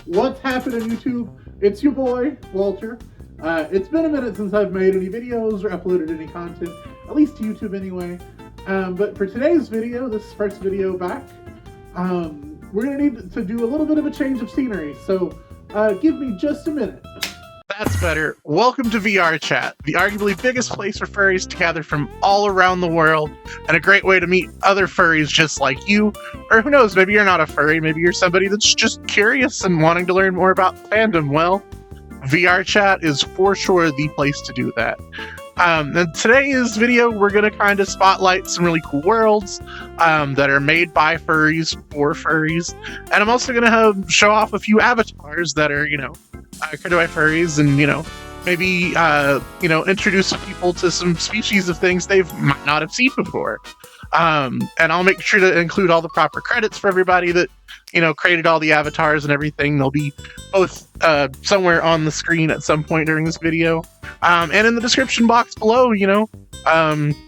What's happening, YouTube? It's your boy, Walter. It's been a minute since I've made any videos or uploaded any content, at least to YouTube anyway. But for today's video, this first video back, we're going to need to do a little bit of a change of scenery, so give me just a minute. That's better. Welcome to VRChat, the arguably biggest place for furries to gather from all around the world, and a great way to meet other furries just like you. Or who knows, maybe you're not a furry, maybe you're somebody that's just curious and wanting to learn more about fandom. Well, VRChat is for sure the place to do that. In today's video, we're going to kind of spotlight some really cool worlds that are made by furries for furries. And I'm also going to show off a few avatars that are, created by furries and, maybe, introduce people to some species of things they might not have seen before. And I'll make sure to include all the proper credits for everybody that, created all the avatars and everything. They'll be both somewhere on the screen at some point during this video. And in the description box below,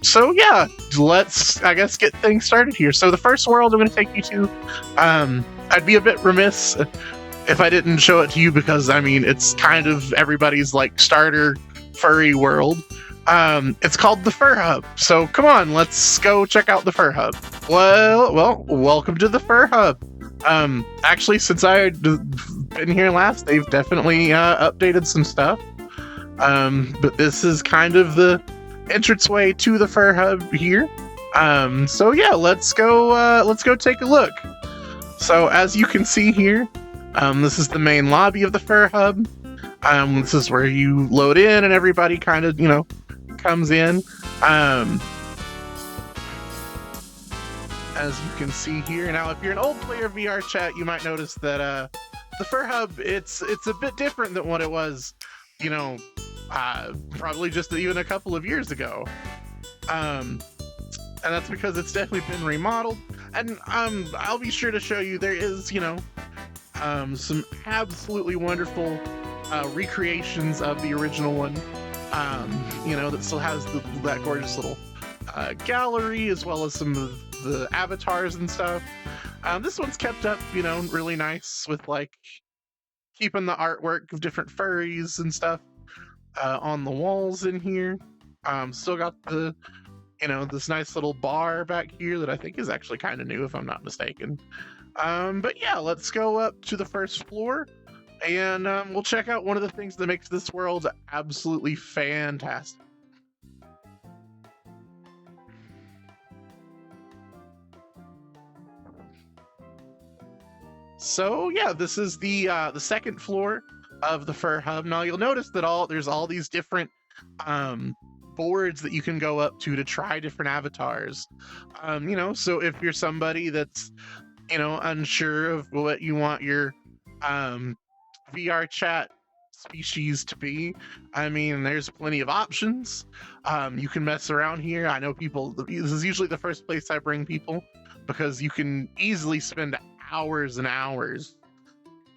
so yeah, let's, I guess, get things started here. So the first world I'm going to take you to, I'd be a bit remiss if I didn't show it to you because, it's kind of everybody's, starter furry world. It's called the Fur Hub. So come on, let's go check out the Fur Hub. Well, welcome to the Fur Hub. Actually, since I've been here last, they've definitely updated some stuff. But this is kind of the entranceway to the Fur Hub here. So yeah, let's go take a look. So as you can see here, this is the main lobby of the Fur Hub. This is where you load in and everybody kind of, comes in. As you can see here. Now, if you're an old player of VRChat, you might notice that the Fur Hub, it's a bit different than what it was, probably just even a couple of years ago. And that's because it's definitely been remodeled. And I'll be sure to show you there is, some absolutely wonderful recreations of the original one. That still has that gorgeous little gallery, as well as some of the avatars and stuff. This one's kept up, really nice with keeping the artwork of different furries and stuff on the walls in here. Still got the, this nice little bar back here that I think is actually kind of new, if I'm not mistaken. But yeah, let's go up to the first floor and we'll check out one of the things that makes this world absolutely fantastic. So yeah, this is the second floor of the Fur Hub. Now you'll notice that there's all these different boards that you can go up to try different avatars. So if you're somebody that's unsure of what you want your VRChat species to be, there's plenty of options. You can mess around here. I know people, this is usually the first place I bring people because you can easily spend hours and hours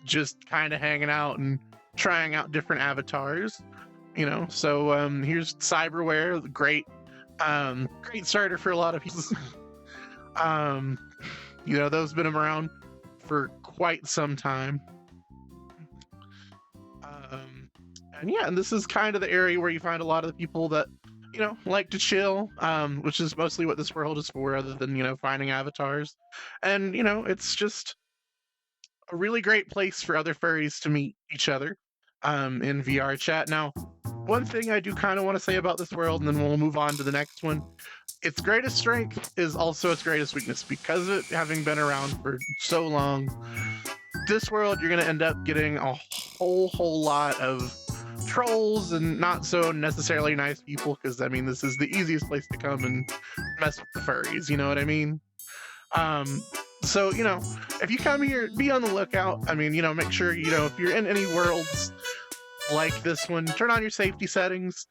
just kind of hanging out and trying out different avatars. So here's Cyberware, great starter for a lot of people. Those been around for quite some time. And this is kind of the area where you find a lot of the people that like to chill, which is mostly what this world is for, other than finding avatars. And it's just a really great place for other furries to meet each other in VRChat. Now, one thing I do kind of want to say about this world, and then we'll move on to the next one. Its greatest strength is also its greatest weakness. Because of it having been around for so long, this world, you're going to end up getting a whole lot of trolls and not so necessarily nice people, because this is the easiest place to come and mess with the furries, you know what I mean? So if you come here, be on the lookout. Make sure if you're in any worlds like this one, turn on your safety settings.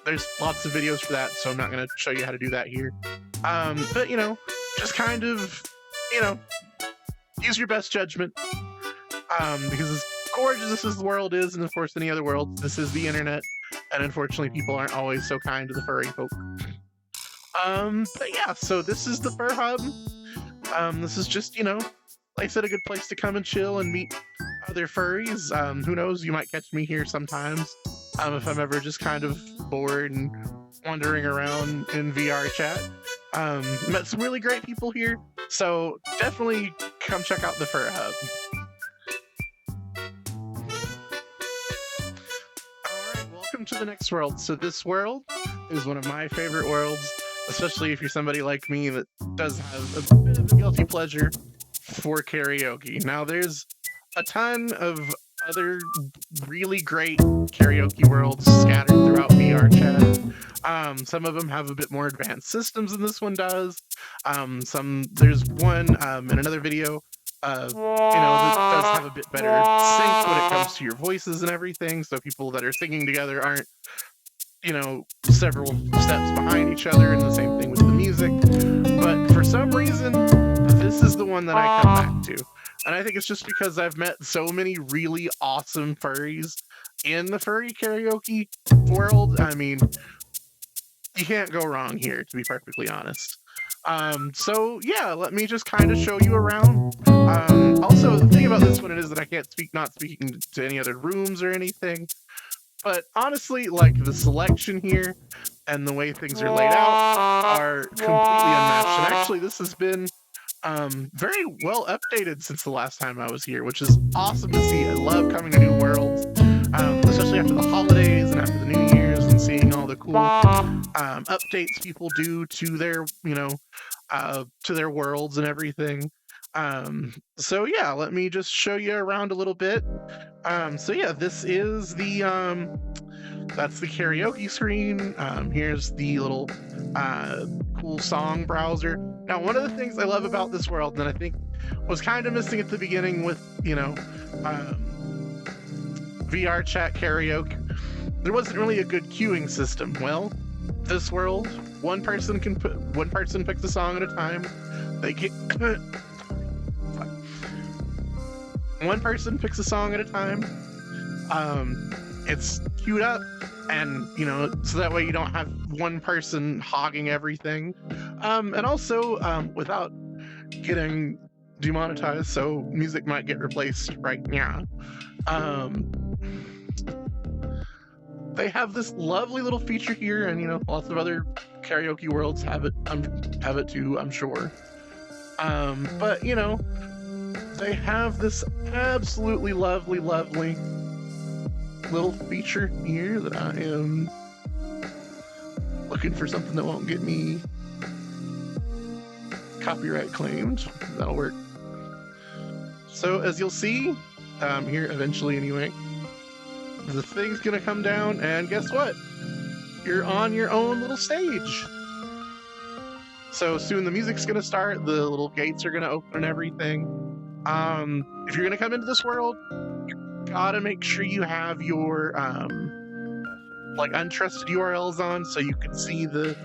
There's lots of videos for that, so I'm not going to show you how to do that here. But just kind of use your best judgment, because as gorgeous as the world is, and of course any other world, this is the internet, and unfortunately people aren't always so kind to the furry folk. But yeah, so this is the Fur Hub. This is just, like I said, a good place to come and chill and meet other furries. Who knows? You might catch me here sometimes if I'm ever just kind of bored and wandering around in VRChat. Met some really great people here, so definitely come check out the Fur Hub. Alright, welcome to the next world. So this world is one of my favorite worlds, especially if you're somebody like me that does have a bit of a guilty pleasure for karaoke. Now there's a ton of other really great karaoke worlds scattered throughout VRChat. Some of them have a bit more advanced systems than this one does. There's one in another video, that does have a bit better sync when it comes to your voices and everything. So people that are singing together aren't, several steps behind each other, and the same thing with the music. But for some reason, this is the one that I come back to. And I think it's just because I've met so many really awesome furries in the furry karaoke world. I mean, you can't go wrong here, to be perfectly honest. So yeah, let me just kind of show you around. Also, the thing about this one is that I can't not speaking to any other rooms or anything. But honestly, like, the selection here and the way things are laid out are completely unmatched. And actually, this has been very well updated since the last time I was here, which is awesome to see. I love coming to new worlds, especially after the holidays and after the New Year's, and seeing all the cool updates people do to their, to their worlds and everything. So yeah, let me just show you around a little bit. So yeah, this is the that's the karaoke screen. Here's the little cool song browser. Now, one of the things I love about this world, and I think was kind of missing at the beginning with, VRChat karaoke, there wasn't really a good queuing system. Well, this world, one person picks a song at a time. They get one person picks a song at a time. It's queued up, and so that way you don't have one person hogging everything. And also, without getting demonetized, so music might get replaced right now. They have this lovely little feature here, and lots of other karaoke worlds have it too, I'm sure. But they have this absolutely lovely little feature here that I am looking for something that won't get me copyright claimed. That'll work. So as you'll see, here eventually anyway, the thing's gonna come down, and guess what? You're on your own little stage. So soon the music's gonna start, the little gates are gonna open and everything. If you're gonna come into this world, you gotta make sure you have your untrusted URLs on so you can see the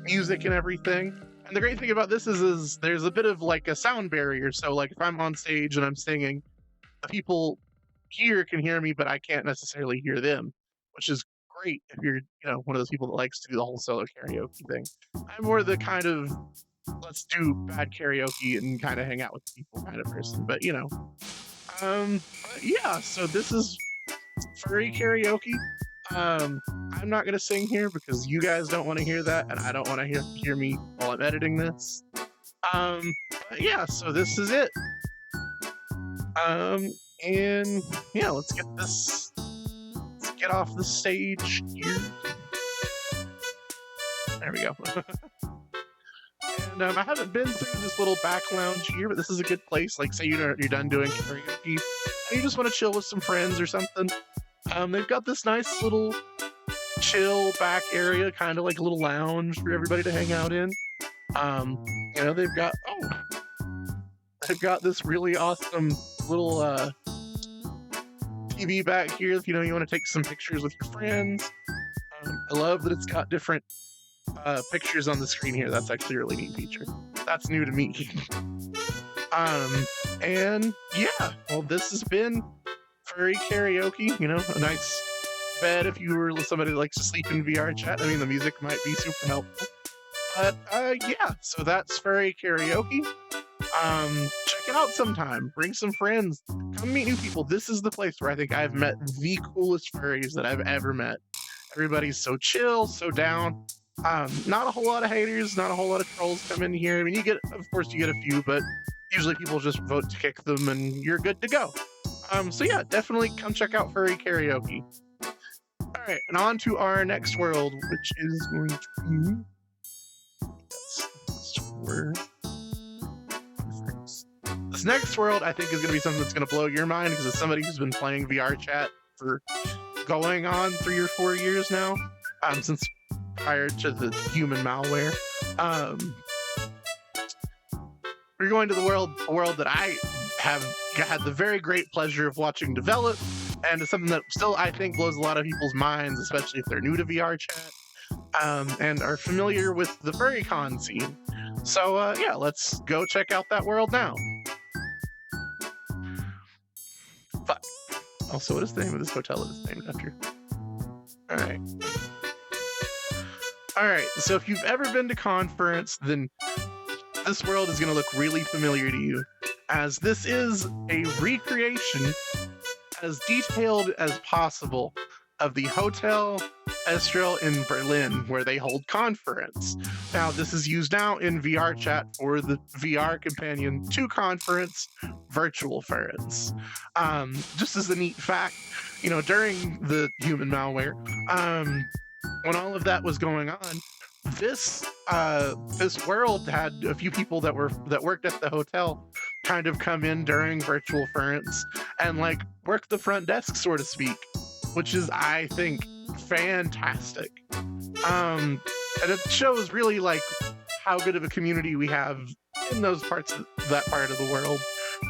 music and everything. And the great thing about this is there's a bit of like a sound barrier. So like if I'm on stage and I'm singing, the people here can hear me, but I can't necessarily hear them, which is great if you're one of those people that likes to do the whole solo karaoke thing. I'm more the kind of let's do bad karaoke and kind of hang out with people kind of person, but yeah, so this is furry karaoke. I'm not gonna sing here because you guys don't want to hear that, and I don't want to hear me while I'm editing this. But yeah, so this is it. And yeah, let's get off the stage here. There we go. And I haven't been through this little back lounge here, but this is a good place. Like, say you're done doing karaoke, and you just want to chill with some friends or something. They've got this nice little chill back area, kind of like a little lounge for everybody to hang out in. They've got this really awesome little TV back here if you want to take some pictures with your friends. I love that it's got different pictures on the screen here. That's actually a really neat feature. That's new to me. And yeah, well, this has been Furry Karaoke. A nice bed if you were somebody that likes to sleep in VRChat. I mean, the music might be super helpful. But yeah, so that's Furry Karaoke. Check it out sometime. Bring some friends. Come meet new people. This is the place where I think I've met the coolest furries that I've ever met. Everybody's so chill, so down. Not a whole lot of haters, not a whole lot of trolls come in here. I mean, of course, you get a few, but usually people just vote to kick them and you're good to go. So yeah, definitely come check out Furry Karaoke. All right, and on to our next world, which is going to be this next world. I think is going to be something that's going to blow your mind because it's somebody who's been playing VRChat for going on 3 or 4 years now, since prior to the human malware. We're going to a world that I have had the very great pleasure of watching develop, and it's something that still I think blows a lot of people's minds, especially if they're new to VRChat and are familiar with the FurryCon scene. So yeah, let's go check out that world now. Fuck. Also, what is the name of this hotel that it's named after? Alright. Alright, so if you've ever been to Conference, then this world is going to look really familiar to you, as this is a recreation as detailed as possible of the Hotel Estrel in Berlin, where they hold Conference. Now, this is used now in VRChat for the VR companion to Conference, Virtual Ferrets. Just as a neat fact, you know, during the human malware, when all of that was going on, this world had a few people that worked at the hotel kind of come in during Virtual Ferrets and like work the front desk, so to speak, which is, I think, fantastic. And it shows really like how good of a community we have in those parts of that part of the world,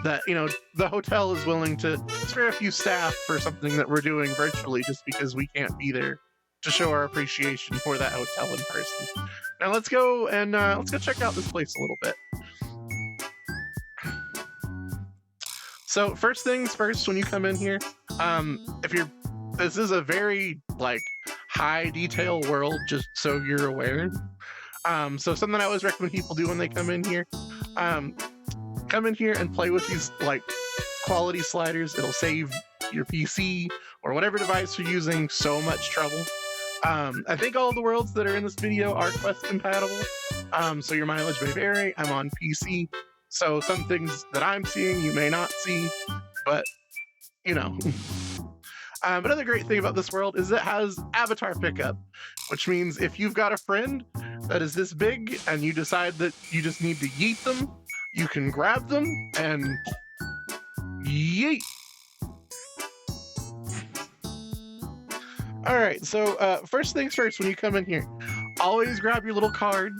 that, you know, the hotel is willing to spare a few staff for something that we're doing virtually just because we can't be there to show our appreciation for that hotel in person. Now let's go check out this place a little bit. So first things first, when you come in here, this is a very like high detail world, just so you're aware. So something I always recommend people do when they come in here and play with these like quality sliders. It'll save your PC or whatever device you're using so much trouble. I think all the worlds that are in this video are Quest compatible, so your mileage may vary. I'm on PC, so some things that I'm seeing you may not see, but you know. Another great thing about this world is it has avatar pickup, which means if you've got a friend that is this big and you decide that you just need to yeet them, you can grab them and yeet. All right, so first things first, when you come in here, always grab your little card,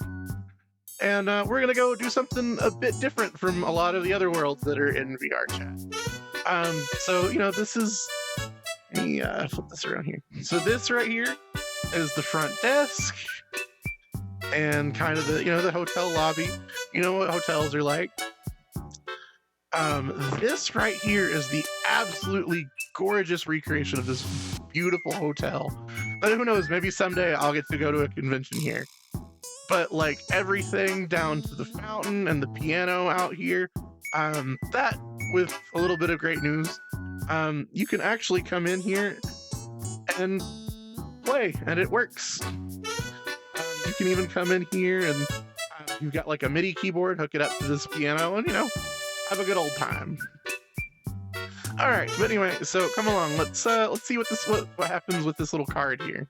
and we're gonna go do something a bit different from a lot of the other worlds that are in VRChat. So, you know, this is, let me flip this around here. So this right here is the front desk and kind of the, you know, the hotel lobby. You know what hotels are like. This right here is the absolutely gorgeous recreation of this beautiful hotel. But who knows, maybe someday I'll get to go to a convention here. But like everything down to the fountain and the piano out here, that with a little bit of great news, you can actually come in here and play, and it works. You can even come in here and you've got like a MIDI keyboard, hook it up to this piano, and you know, have a good old time. All right, but anyway, so come along. Let's see what happens with this little card here.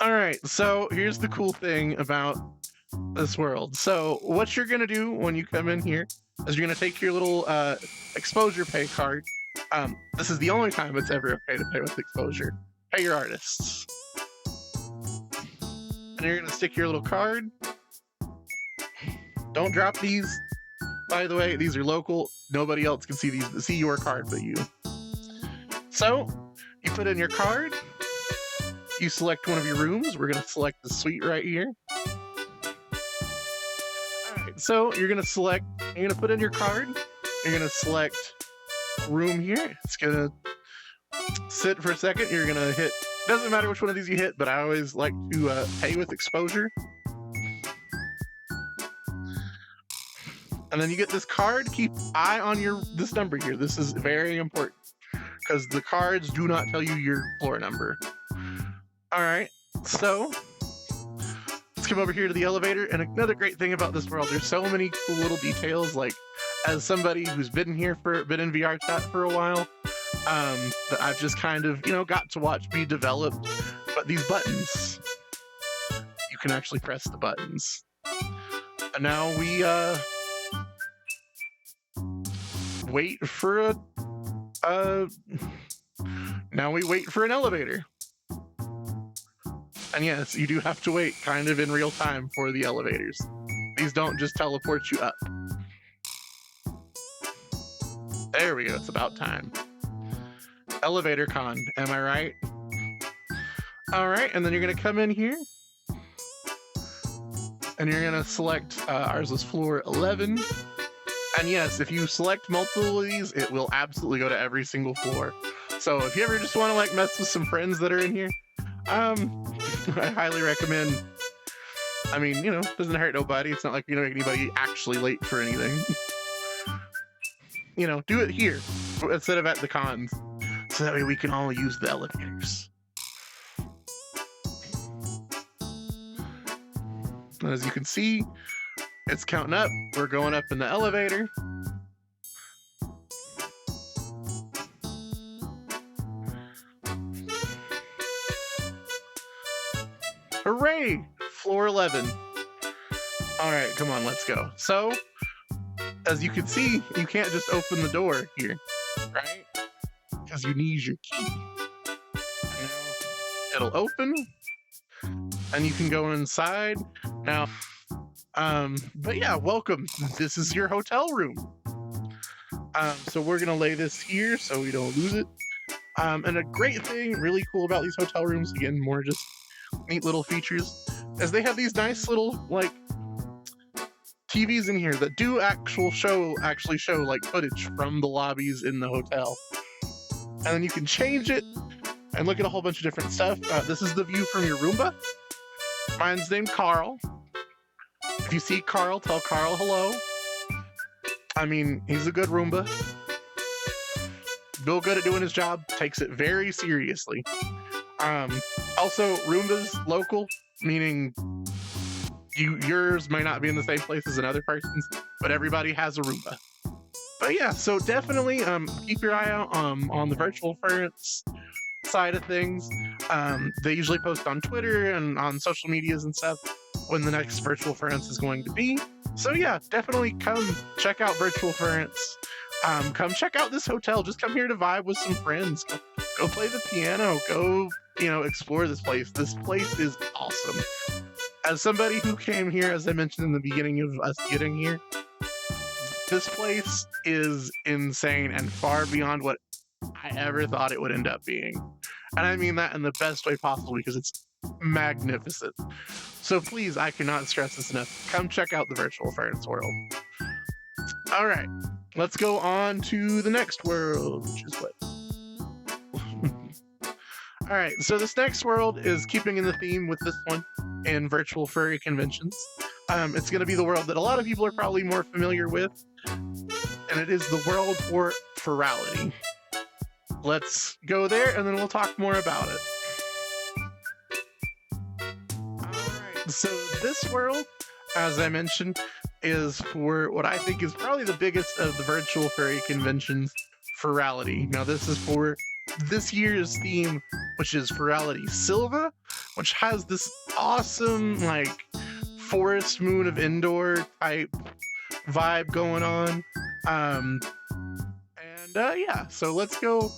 All right, so here's the cool thing about this world. So what you're gonna do when you come in here is you're gonna take your little exposure pay card. This is the only time it's ever okay to pay with exposure. Pay your artists. And you're gonna stick your little card. Don't drop these. By the way, these are local. Nobody else can see your card but you. So you put in your card. You select one of your rooms. We're gonna select the suite right here. All right, so you're gonna put in your card. You're gonna select room here. It's gonna sit for a second. You're gonna hit Doesn't matter which one of these you hit, but I always like to pay with exposure. And then you get this card. Keep eye on this number here. This is very important because the cards do not tell you your floor number. All right, so let's come over here to the elevator. And another great thing about this world, there's so many cool little details. Like, as somebody who's been in VRChat for a while, that I've just kind of, got to watch be developed. But these buttons, you can actually press the buttons. And now we wait for an elevator. And yes, you do have to wait kind of in real time for the elevators. These don't just teleport you up. There we go, it's about time. Elevator con, am I right? All right, and then you're gonna come in here and you're gonna select, ours was floor 11. And yes, if you select multiple of these, it will absolutely go to every single floor. So if you ever just wanna like mess with some friends that are in here, I highly recommend. I mean, doesn't hurt nobody. It's not like anybody actually late for anything. Do it here instead of at the cons, so that way we can all use the elevators. As you can see, it's counting up. We're going up in the elevator. Hooray! Floor 11. All right, come on, let's go. So, as you can see, you can't just open the door here, right? Because you need your key. Now, it'll open, and you can go inside. Now, but yeah, welcome. This is your hotel room. So we're gonna lay this here so we don't lose it. And a great thing, really cool about these hotel rooms, again, more just neat little features, is they have these nice little like TVs in here that do actually show like footage from the lobbies in the hotel, and then you can change it and look at a whole bunch of different stuff. This is the view from your Roomba. Mine's named Carl. If you see Carl, tell Carl hello. I mean, he's a good Roomba. Real good at doing his job. Takes it very seriously. Also, Roomba's local, meaning yours may not be in the same place as another person's, but everybody has a Roomba. But yeah, so definitely keep your eye out on the Virtual Furrets side of things. They usually post on Twitter and on social medias and stuff when the next Virtual Furrets is going to be. So yeah, definitely come check out Virtual Furrets. Come check out this hotel. Just come here to vibe with some friends. Go play the piano. Go, explore this place. This place is awesome. As somebody who came here, as I mentioned in the beginning of us getting here, this place is insane and far beyond what I ever thought it would end up being. And I mean that in the best way possible because it's magnificent. So please, I cannot stress this enough. Come check out the Virtual Furrets world. All right, let's go on to the next world, which is what? All right, so this next world is keeping in the theme with this one in virtual furry conventions. It's going to be the world that a lot of people are probably more familiar with, and it is the world for Furrality. Let's go there, and then we'll talk more about it. All right, so this world, as I mentioned, is for what I think is probably the biggest of the virtual furry conventions, Furrality. Now, this is for this year's theme, which is Furrality Silva, which has this awesome, like, forest moon of indoor type vibe going on. Yeah, so let's go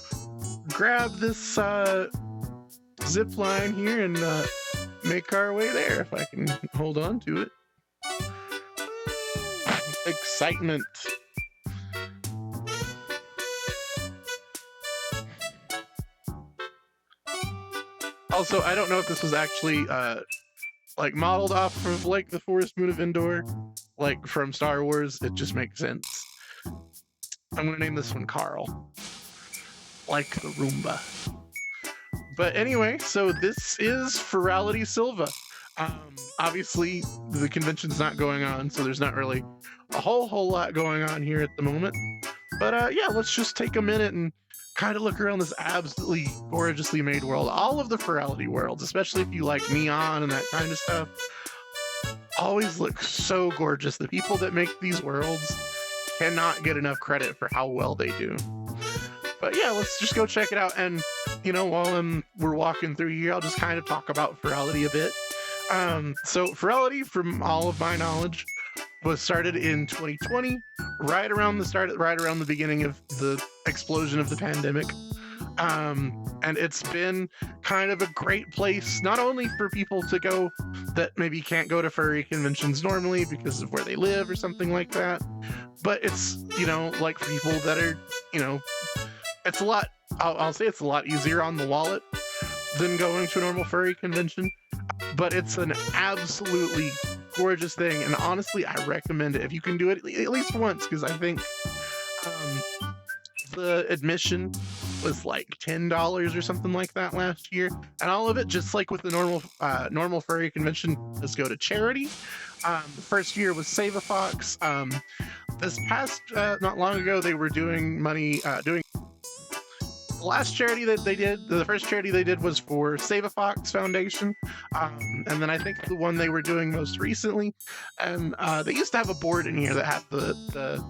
grab this zip line here and make our way there, if I can hold on to it. Excitement. Also, I don't know if this was actually like modeled off of like the Forest Moon of Endor, like from Star Wars. It just makes sense. I'm gonna name this one Carl, like the Roomba. But anyway, so this is Furality Silva. Obviously, the convention's not going on, so there's not really a whole lot going on here at the moment. But yeah, let's just take a minute and kind of look around this absolutely gorgeously made world. All of the Furality worlds, especially if you like neon and that kind of stuff, always look so gorgeous. The people that make these worlds cannot get enough credit for how well they do. But yeah, let's just go check it out. And you know, while we're walking through here, I'll just kind of talk about Furality a bit. So Furality, from all of my knowledge, was started in 2020, right around the beginning of the explosion of the pandemic. And it's been kind of a great place, not only for people to go that maybe can't go to furry conventions normally because of where they live or something like that, but it's, you know, like for people that are, you know, it's a lot, I'll say it's a lot easier on the wallet than going to a normal furry convention, but it's an absolutely gorgeous thing. And honestly, I recommend it if you can do it at least once, because I think the admission was like $10 or something like that last year, and all of it, just like with the normal furry convention, does go to charity. The first year was Save a Fox. This past not long ago, they were doing the last charity that they did, the first charity they did was for Save a Fox Foundation, and then I think the one they were doing most recently, and they used to have a board in here that had the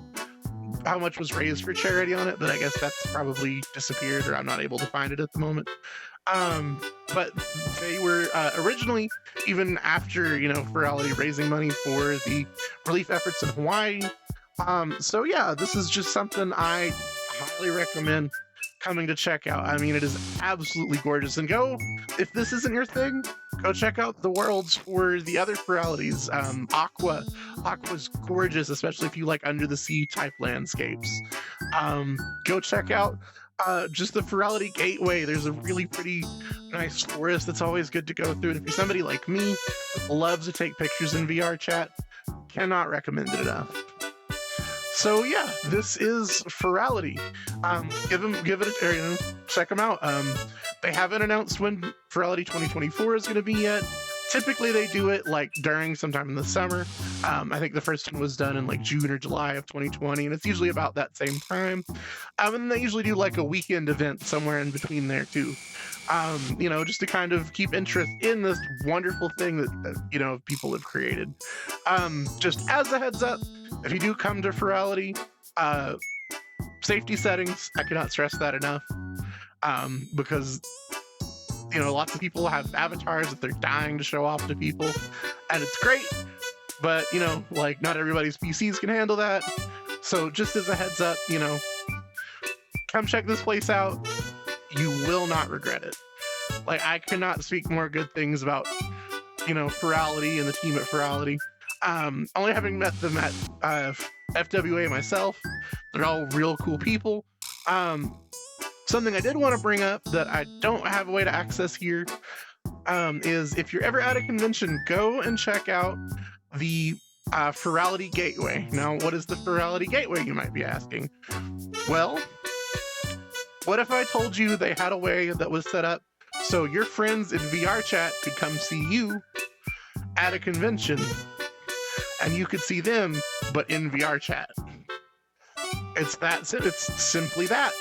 how much was raised for charity on it, but I guess that's probably disappeared, or I'm not able to find it at the moment. But they were originally, even after, you know, Furality raising money for the relief efforts in Hawaii. So yeah, this is just something I highly recommend coming to check out. I mean, it is absolutely gorgeous. And go, if this isn't your thing, go check out the worlds for the other Furalities. Aqua's gorgeous, especially if you like under the sea type landscapes. Go check out just the Furality Gateway. There's a really pretty nice forest that's always good to go through. And if you're somebody like me that loves to take pictures in VRChat, cannot recommend it enough. So yeah, this is Furality. Give it a, you know, check them out. They haven't announced when Furality 2024 is going to be yet. Typically they do it like during sometime in the summer. I think the first one was done in like June or July of 2020, and it's usually about that same time. And they usually do like a weekend event somewhere in between there too. You know, just to kind of keep interest in this wonderful thing that you know, people have created. Just as a heads up, if you do come to Furality, safety settings, I cannot stress that enough, because, you know, lots of people have avatars that they're dying to show off to people, and it's great, but, you know, like, not everybody's PCs can handle that. So just as a heads up, you know, come check this place out. You will not regret it. Like, I cannot speak more good things about, you know, Furality and the team at Furality. Only having met them at FWA myself, they're all real cool people. Something I did want to bring up that I don't have a way to access here, is if you're ever at a convention, go and check out the Furality Gateway. Now, what is the Furality Gateway, you might be asking? Well, what if I told you they had a way that was set up so your friends in VRChat could come see you at a convention, and you could see them, but in VRChat? It's simply that.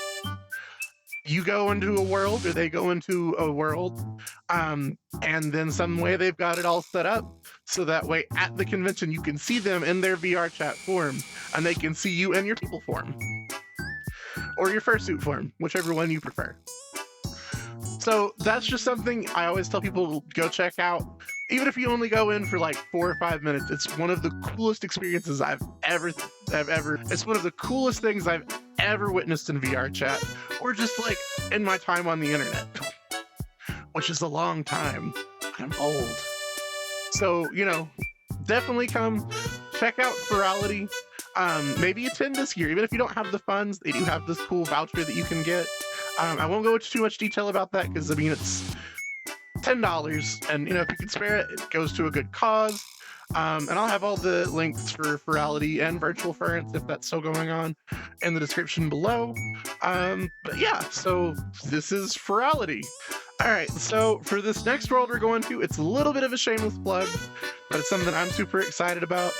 You go into a world, or they go into a world, and then some way they've got it all set up so that way at the convention you can see them in their VRChat form, and they can see you in your people form, or your fursuit form, whichever one you prefer. So that's just something I always tell people to go check out. Even if you only go in for like 4 or 5 minutes, it's one of the coolest experiences I've ever, it's one of the coolest things I've ever witnessed in VRChat, or just like in my time on the internet, which is a long time. I'm old. So, you know, definitely come check out Furality. Maybe attend this year, even if you don't have the funds. They do have this cool voucher that you can get. I won't go into too much detail about that, because I mean, it's $10, and you know, if you can spare it, it goes to a good cause. And I'll have all the links for Furality and Virtual Furrence, if that's still going on, in the description below. But yeah, so this is Furality. All right, so for this next world we're going to, it's a little bit of a shameless plug, but it's something I'm super excited about.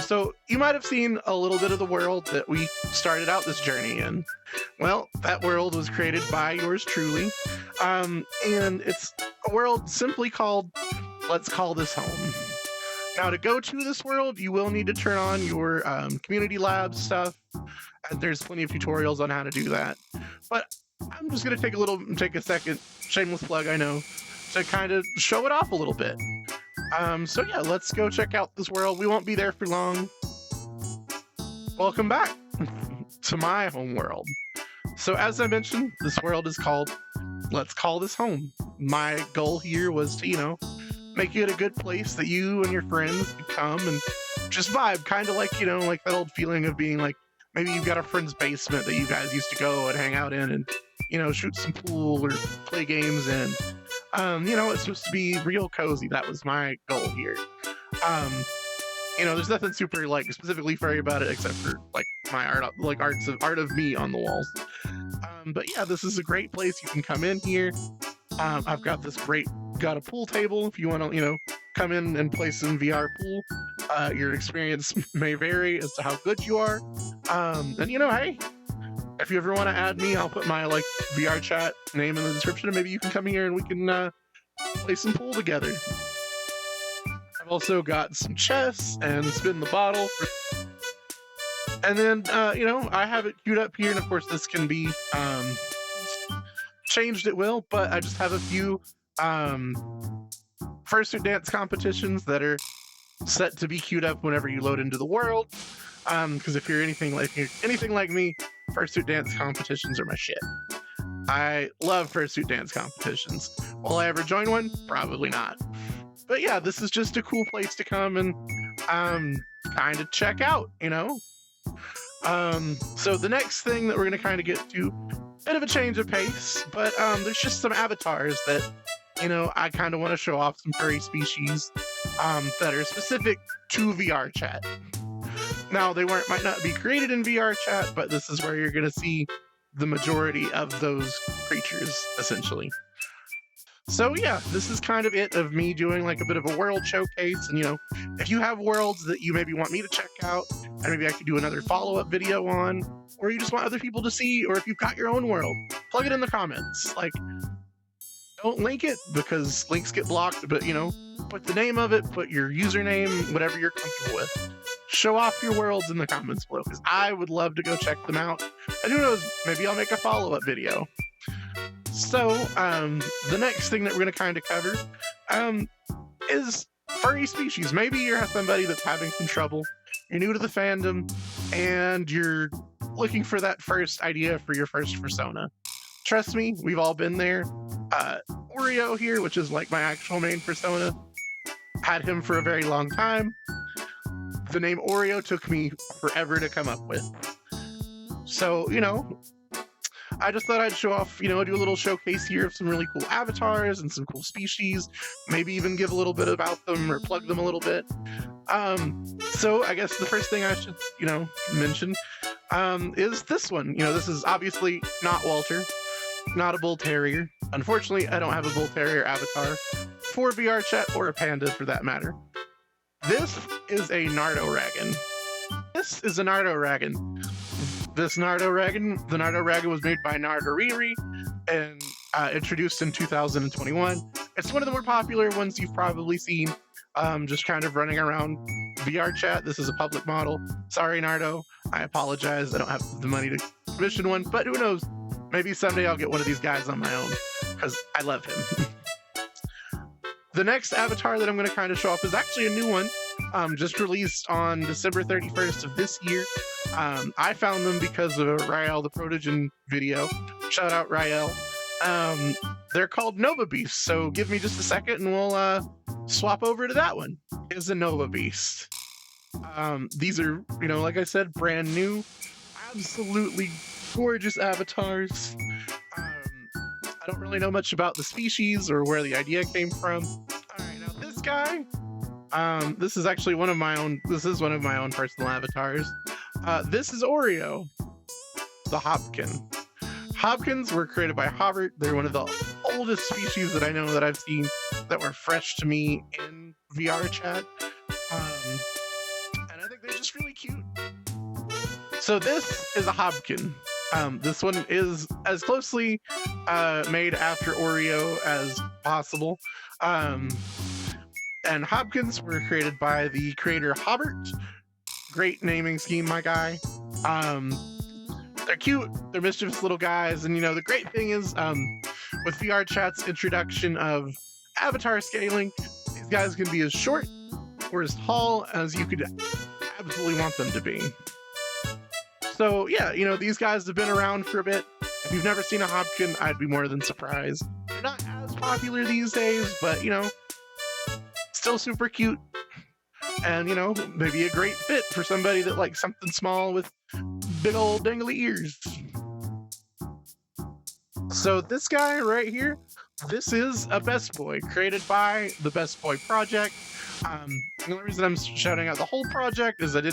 So you might have seen a little bit of the world that we started out this journey in. Well, that world was created by yours truly, and it's a world simply called Let's Call This Home. Now, to go to this world, you will need to turn on your community lab stuff, and there's plenty of tutorials on how to do that. But I'm just gonna take a second, shameless plug, I know, to kind of show it off a little bit. So yeah, let's go check out this world. We won't be there for long. Welcome back to my home world. So as I mentioned, this world is called Let's Call This Home. My goal here was to, make it a good place that you and your friends could come and just vibe, kind of like, like that old feeling of being like, maybe you've got a friend's basement that you guys used to go and hang out in and, shoot some pool or play games in. It's supposed to be real cozy. That was my goal here. There's nothing super like specifically furry about it except for like my art of me on the walls. But yeah, this is a great place. You can come in here. I've got got a pool table if you want to, come in and play some VR pool. Your experience may vary as to how good you are. And hey, if you ever want to add me, I'll put my VRChat name in the description, and maybe you can come here and we can play some pool together. I've also got some chess and spin the bottle. And then, I have it queued up here, and of course this can be changed at will, but I just have a few fursuit dance competitions that are set to be queued up whenever you load into the world. Because if you're anything like me, fursuit dance competitions are my shit. I love fursuit dance competitions. Will I ever join one? Probably not. But yeah, this is just a cool place to come and kind of check out, So the next thing that we're gonna kind of get to, bit of a change of pace, but there's just some avatars that I kind of want to show off, some furry species that are specific to VRChat. Now, they might not be created in VRChat, but this is where you're going to see the majority of those creatures, essentially. So yeah, this is kind of it of me doing like a bit of a world showcase. And if you have worlds that you maybe want me to check out, and maybe I could do another follow-up video on, or you just want other people to see, or if you've got your own world, plug it in the comments. Don't link it because links get blocked, but put the name of it, put your username, whatever you're comfortable with. Show off your worlds in the comments below because I would love to go check them out. And who knows, maybe I'll make a follow-up video. So, the next thing that we're going to kind of cover is furry species. Maybe you're somebody that's having some trouble, you're new to the fandom, and you're looking for that first idea for your first persona. Trust me, we've all been there. Oreo here, which is like my actual main persona, had him for a very long time. The name Oreo took me forever to come up with. So, I just thought I'd show off, do a little showcase here of some really cool avatars and some cool species, maybe even give a little bit about them or plug them a little bit. So I guess the first thing I should, mention is this one. This is obviously not Walter, not a bull terrier. Unfortunately, I don't have a bull terrier avatar for VRChat or a panda for that matter. This is a Nardo-Ragon. This is a Nardo-Ragon. The Nardo-Ragon was made by Nardo-Riri and introduced in 2021. It's one of the more popular ones you've probably seen, just kind of running around VRChat. This is a public model. Sorry, Nardo. I apologize. I don't have the money to commission one, but who knows? Maybe someday I'll get one of these guys on my own because I love him. The next avatar that I'm going to kind of show off is actually a new one, just released on December 31st of this year. I found them because of a Rael the Protogen video. Shout out Rael. They're called Nova Beasts, so give me just a second and we'll swap over to that one. Is a Nova Beast. These are, like I said, brand new, absolutely gorgeous avatars. I don't really know much about the species or where the idea came from. All right, now this guy, this is actually one of my own personal avatars. This is Oreo, the Hopkin. Hopkins were created by Hobbit. They're one of the oldest species that I know that I've seen that were fresh to me in VRChat. Um, and I think they're just really cute. So this is a Hobkin. This one is as closely made after Oreo as possible. And Hobkins were created by the creator Hobbert. Great naming scheme, my guy. They're cute, they're mischievous little guys, and the great thing is with VRChat's introduction of avatar scaling, these guys can be as short or as tall as you could absolutely want them to be. So yeah, these guys have been around for a bit. If you've never seen a Hobkin, I'd be more than surprised. They're not as popular these days, but still super cute. And maybe a great fit for somebody that likes something small with big old dangly ears. So this guy right here, this is a Best Boy created by the Best Boy Project. The only reason I'm shouting out the whole project is I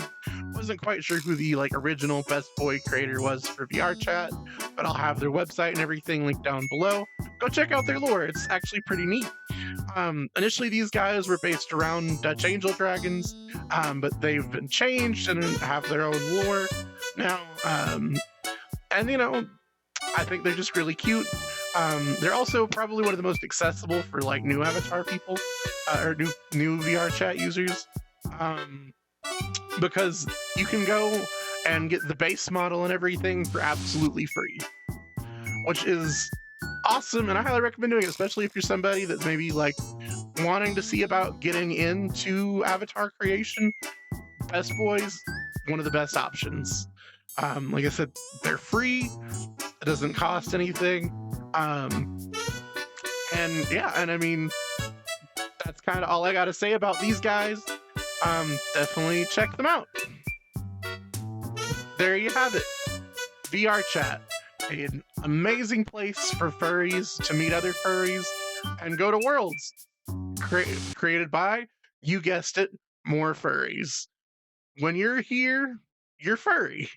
wasn't quite sure who the original Best Boy creator was for VRChat, but I'll have their website and everything linked down below. Go check out their lore; it's actually pretty neat. Initially, these guys were based around Dutch angel dragons, but they've been changed and have their own lore now. And I think they're just really cute. They're also probably one of the most accessible for new avatar people or new VRChat users, because you can go and get the base model and everything for absolutely free, which is awesome, and I highly recommend doing it, especially if you're somebody that's maybe wanting to see about getting into avatar creation. Best Boys, one of the best options. Like I said, they're free. It doesn't cost anything. And I mean, that's kind of all I got to say about these guys. Definitely check them out. There you have it. VRChat, an amazing place for furries to meet other furries and go to worlds created by, you guessed it, more furries. When you're here, you're furry.